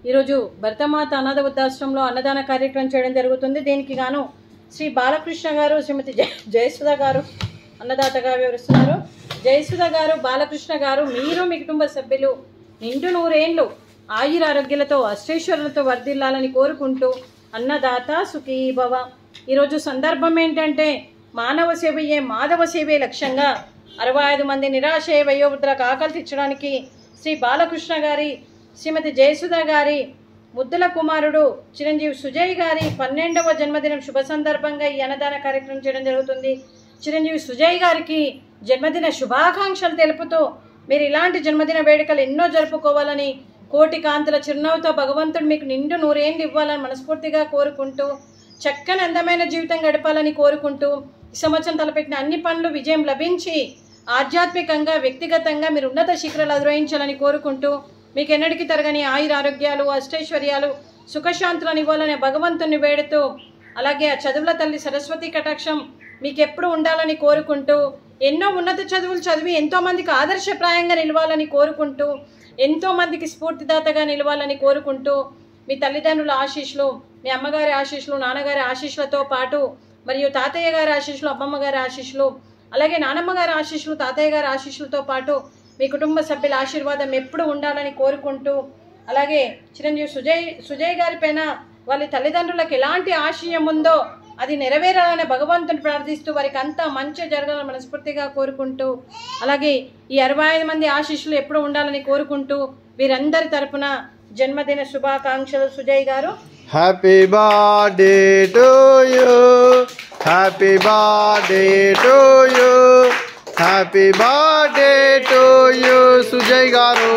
ఈరోజు భరతమాత అనాథ వృద్ధాశ్రమంలో అన్నదాన కార్యక్రమం చేయడం జరుగుతుంది. దీనికి గాను శ్రీ బాలకృష్ణ గారు, శ్రీమతి జయసుధ గారు అన్నదాతగా వివరిస్తున్నారు. జయసుధ గారు, బాలకృష్ణ గారు, మీరు మీ కుటుంబ సభ్యులు నిండు నూరేండ్లు ఆయురారోగ్యాలతో అష్టైశ్వర్యాలతో వర్ధిల్లాలని కోరుకుంటూ అన్నదాత సుఖీ భవ. ఈరోజు సందర్భం ఏంటంటే మానవ సేవయే మాధవ సేవే లక్ష్యంగా 65 మంది నిరాశయ వయోవృద్ధులకు ఆకలి తీర్చడానికి శ్రీ బాలకృష్ణ గారి, శ్రీమతి జయసుధ గారి ముద్దుల కుమారుడు చిరంజీవి సుజయ్ గారి 12వ జన్మదినం శుభ సందర్భంగా ఈ అన్నదాన కార్యక్రమం చేయడం జరుగుతుంది. చిరంజీవి సుజయ్ గారికి జన్మదిన శుభాకాంక్షలు తెలుపుతూ మీరు ఇలాంటి జన్మదిన వేడుకలు ఎన్నో జరుపుకోవాలని, కోటి కాంతుల చిరునవ్వుతో భగవంతుడు మీకు నిండు నూరేండ్లు ఇవ్వాలని మనస్ఫూర్తిగా కోరుకుంటూ, చక్కని అందమైన జీవితం గడపాలని కోరుకుంటూ, ఈ సంవత్సరం తలపెట్టిన అన్ని పనులు విజయం లభించి ఆధ్యాత్మికంగా, వ్యక్తిగతంగా మీరు ఉన్నత శిఖరాలు అధిరోహించాలని కోరుకుంటూ, మీకు ఎన్నటికీ తరగని ఆయురారోగ్యాలు, అష్టైశ్వర్యాలు, సుఖశాంతులను ఇవ్వాలనే భగవంతుని వేడుతూ, అలాగే ఆ చదువుల తల్లి సరస్వతి కటాక్షం మీకు ఎప్పుడు ఉండాలని కోరుకుంటూ, ఎన్నో ఉన్నత చదువులు చదివి ఎంతోమందికి ఆదర్శప్రాయంగా నిలవాలని కోరుకుంటూ, ఎంతోమందికి స్ఫూర్తిదాతగా నిలవాలని కోరుకుంటూ, మీ తల్లిదండ్రుల ఆశీస్సులు, మీ అమ్మగారి ఆశీస్సులు, నాన్నగారి ఆశీస్సులతో పాటు మరియు తాతయ్య గారి ఆశీస్సులు, అమ్మమ్మ గారి ఆశీస్సులు, అలాగే నానమ్మ గారి ఆశీస్సులు, తాతయ్య గారి ఆశీస్సులతో పాటు మీ కుటుంబ సభ్యుల ఆశీర్వాదం ఎప్పుడు ఉండాలని కోరుకుంటూ, అలాగే చిరంజీవి సుజయ్ గారి పైన వాళ్ళ తల్లిదండ్రులకు ఎలాంటి ఆశయం ఉందో అది నెరవేరాలని భగవంతుని ప్రార్థిస్తూ వారికి అంతా మంచి జరగాలని మనస్ఫూర్తిగా కోరుకుంటూ, అలాగే ఈ 65 మంది ఆశీస్సులు ఎప్పుడు ఉండాలని కోరుకుంటూ వీరందరి తరపున జన్మదిన శుభాకాంక్షలు. Sujay garu, happy birthday to you, happy birthday to you, happy birthday to you Sujay garu,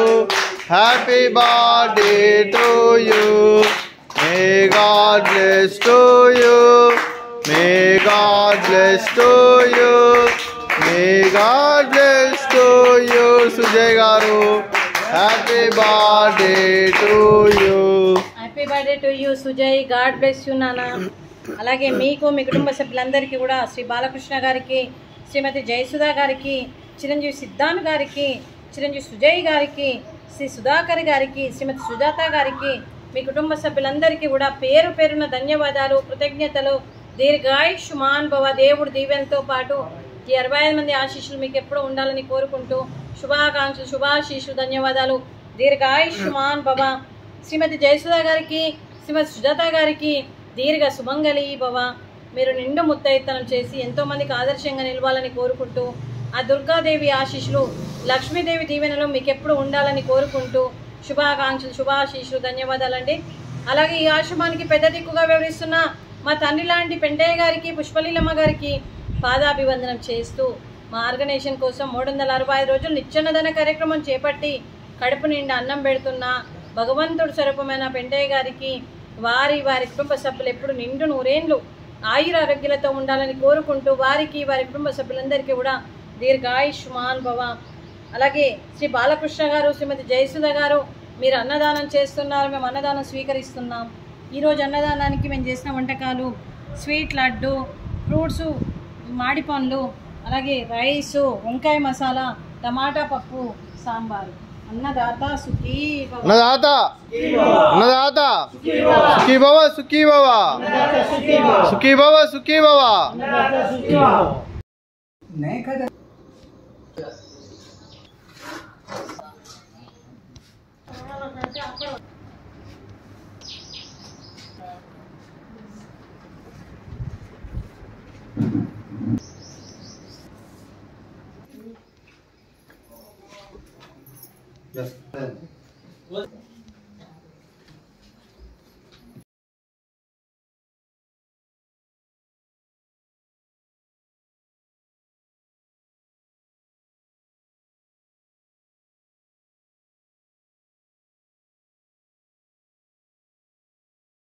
happy birthday to you. May God bless to you, may God bless to you, may God bless to you Sujay garu, happy birthday to you. Happy birthday to you Sujay, God bless you నాన్న. అలాగే మీకు, మీ కుటుంబ సభ్యులందరికీ కూడా శ్రీ బాలకృష్ణ గారికి, శ్రీమతి జయసుధ గారికి, చిరంజీవి సిద్ధాంత్ గారికి, చిరంజీవి సుజయ్ గారికి, శ్రీ సుధాకర్ గారికి, శ్రీమతి సుజాత గారికి, మీ కుటుంబ సభ్యులందరికీ కూడా పేరు పేరున ధన్యవాదాలు, కృతజ్ఞతలు. దీర్ఘాయుష్మాన్ భవ. దేవుడు దీవెనతో పాటు ఈ 65 మంది ఆశీస్సులు మీకు ఎప్పుడూ ఉండాలని కోరుకుంటూ శుభాకాంక్షలు, శుభాశీస్సులు, ధన్యవాదాలు. దీర్ఘాయుష్మాన్ భవ. శ్రీమతి జయసుధ గారికి, శ్రీమతి సుజాత గారికి దీర్ఘ సుమంగళి భవ. మీరు నిండు ముత్తైతనం చేసి ఎంతోమందికి ఆదర్శంగా నిలవాలని కోరుకుంటూ, ఆ దుర్గాదేవి ఆశీస్సులు, లక్ష్మీదేవి దీవెనలు మీకు ఎప్పుడు ఉండాలని కోరుకుంటూ శుభాకాంక్షలు, శుభాశీస్సులు, ధన్యవాదాలండి. అలాగే ఈ ఆశ్రమానికి పెద్ద దిక్కుగా వివరిస్తున్న మా తండ్రి లాంటి పెంటయ్య గారికి, పుష్పలీలమ్మ గారికి పాదాభివందనం చేస్తూ మా ఆర్గనైజేషన్ కోసం 365 రోజులు నిత్యాన్నదాన కార్యక్రమం చేపట్టి కడుపు నిండా అన్నం పెడుతున్న భగవంతుడు స్వరూపమైన పెంటయ్య గారికి, వారి కుటుంబ సభ్యులు ఎప్పుడు నిండు నూరేండ్లు ఆయురారోగ్యాలతో ఉండాలని కోరుకుంటూ వారికి, వారి కుటుంబ సభ్యులందరికీ కూడా దీర్ఘాయుష్మాన్ భవ. అలాగే శ్రీ బాలకృష్ణ గారు, శ్రీమతి జయసుధ గారు, మీరు అన్నదానం చేస్తున్నారు, మేము అన్నదానం స్వీకరిస్తున్నాం. ఈరోజు అన్నదానానికి మేము చేసిన వంటకాలు స్వీట్ లడ్డు, ఫ్రూట్సు, మాడి పండ్లు, అలాగే రైసు, వంకాయ మసాలా, టమాటా పప్పు, సాంబారు. అన్నదాత సుఖీ భవ. అన్నదాత అన్నదాత సుఖీ భవ, సుఖీ భవ, సుఖీ భవ, సుఖీ భవ. Yes.